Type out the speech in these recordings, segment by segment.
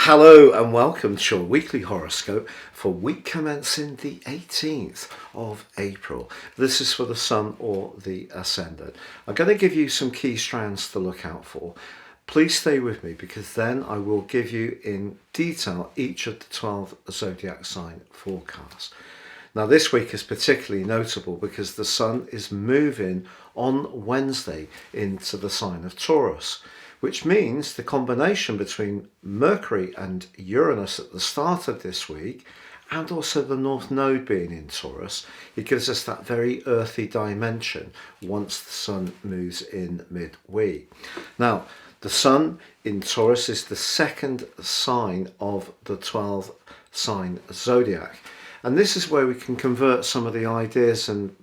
Hello and welcome to your weekly horoscope for week commencing the 18th of April. This is for the Sun or the Ascendant. I'm going to give you some key strands to look out for. Please stay with me because then I will give you in detail each of the 12 zodiac sign forecasts. Now this week is particularly notable because the Sun is moving on Wednesday into the sign of Taurus, which means the combination between Mercury and Uranus at the start of this week and also the North Node being in Taurus, it gives us that very earthy dimension once the Sun moves in midweek. Now, the Sun in Taurus is the second sign of the 12 sign zodiac. And this is where we can convert some of the ideas and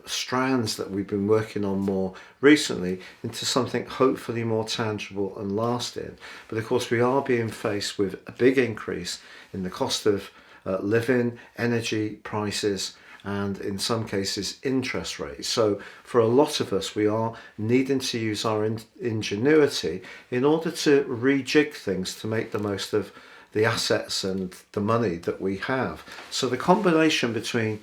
strands that we've been working on more recently into something hopefully more tangible and lasting. But of course, we are being faced with a big increase in the cost of living, energy prices, and in some cases interest rates. So for a lot of us, we are needing to use our ingenuity in order to rejig things to make the most of the assets and the money that we have. So the combination between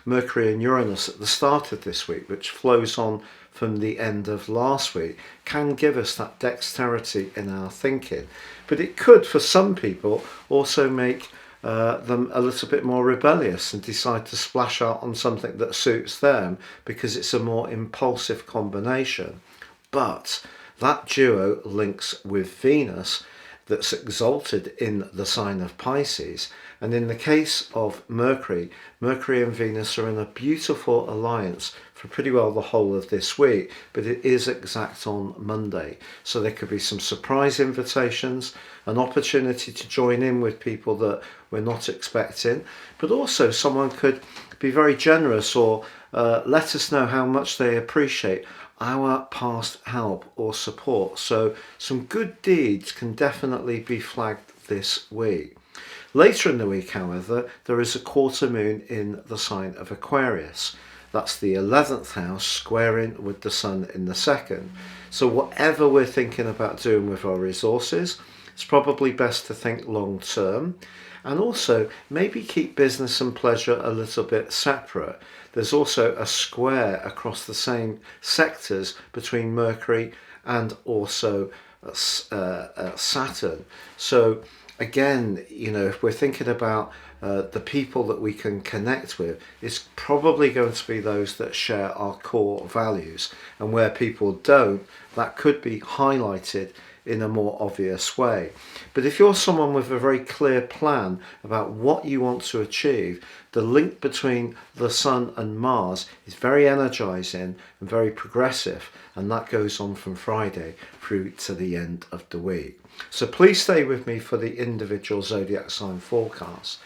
Mercury and Uranus at the start of this week, which flows on from the end of last week, can give us that dexterity in our thinking. But it could, for some people, also make them a little bit more rebellious and decide to splash out on something that suits them because it's a more impulsive combination. But that duo links with Venus that's exalted in the sign of Pisces, and in the case of Mercury and Venus are in a beautiful alliance for pretty well the whole of this week, but it is exact on Monday, so there could be some surprise invitations, an opportunity to join in with people that we're not expecting, but also someone could be very generous or let us know how much they appreciate our past help or support. So some good deeds can definitely be flagged this week. Later in the week, however, there is a quarter moon in the sign of Aquarius. That's the 11th house squaring with the Sun in the second. So whatever we're thinking about doing with our resources, it's probably best to think long term. And also maybe keep business and pleasure a little bit separate. There's also a square across the same sectors between Mercury and also Saturn. So again, if we're thinking about the people that we can connect with, it's probably going to be those that share our core values. And where people don't, that could be highlighted in a more obvious way. But if you're someone with a very clear plan about what you want to achieve, the link between the Sun and Mars is very energizing and very progressive, and that goes on from Friday through to the end of the week. So please stay with me for the individual zodiac sign forecast.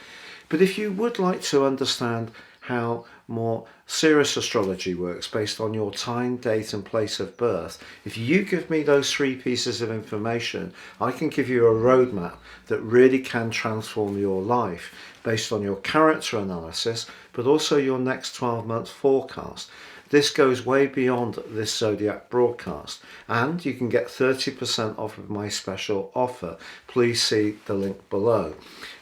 But if you would like to understand how more serious astrology works based on your time, date and place of birth, if you give me those 3 pieces of information, I can give you a roadmap that really can transform your life based on your character analysis, but also your next 12-month forecast. This goes way beyond this Zodiac broadcast, and you can get 30% off of my special offer. Please see the link below.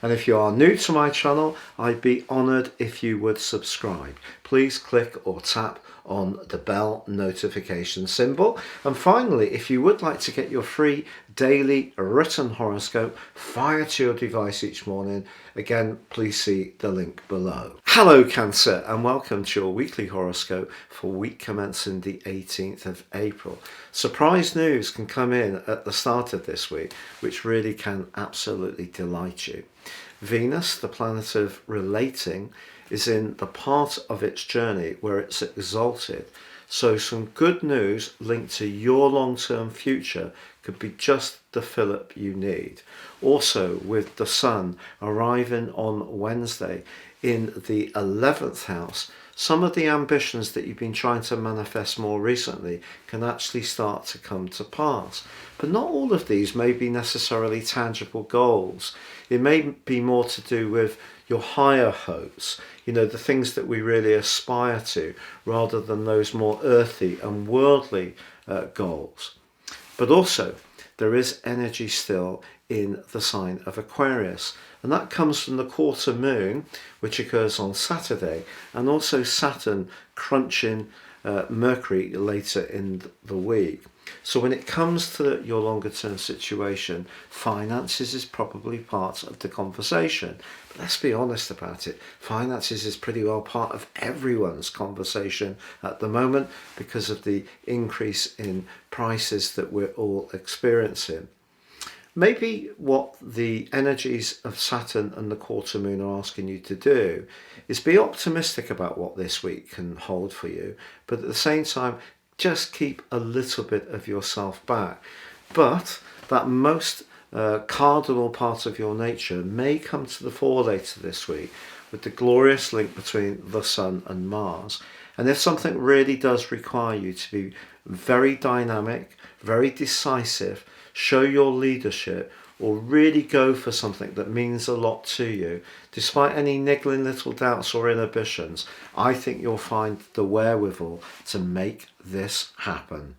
And if you are new to my channel, I'd be honoured if you would subscribe. Please click or tap on the bell notification symbol. And finally, if you would like to get your free daily written horoscope fired to your device each morning, again, please see the link below. Hello Cancer, and welcome to your weekly horoscope for week commencing the 18th of April. Surprise news can come in at the start of this week, which really can absolutely delight you. Venus, the planet of relating, is in the part of its journey where it's exalted. So some good news linked to your long-term future could be just the fillip you need. Also, with the Sun arriving on Wednesday in the 11th house, some of the ambitions that you've been trying to manifest more recently can actually start to come to pass. But not all of these may be necessarily tangible goals. It may be more to do with your higher hopes, the things that we really aspire to, rather than those more earthy and worldly goals. But also, there is energy still in the sign of Aquarius. And that comes from the quarter moon, which occurs on Saturday, and also Saturn crunching Mercury later in the week. So when it comes to your longer term situation, finances is probably part of the conversation. But let's be honest about it. Finances is pretty well part of everyone's conversation at the moment because of the increase in prices that we're all experiencing. Maybe what the energies of Saturn and the quarter moon are asking you to do is be optimistic about what this week can hold for you, but at the same time, just keep a little bit of yourself back. But that most cardinal part of your nature may come to the fore later this week with the glorious link between the Sun and Mars. And if something really does require you to be very dynamic, very decisive, show your leadership, or really go for something that means a lot to you, despite any niggling little doubts or inhibitions, I think you'll find the wherewithal to make this happen.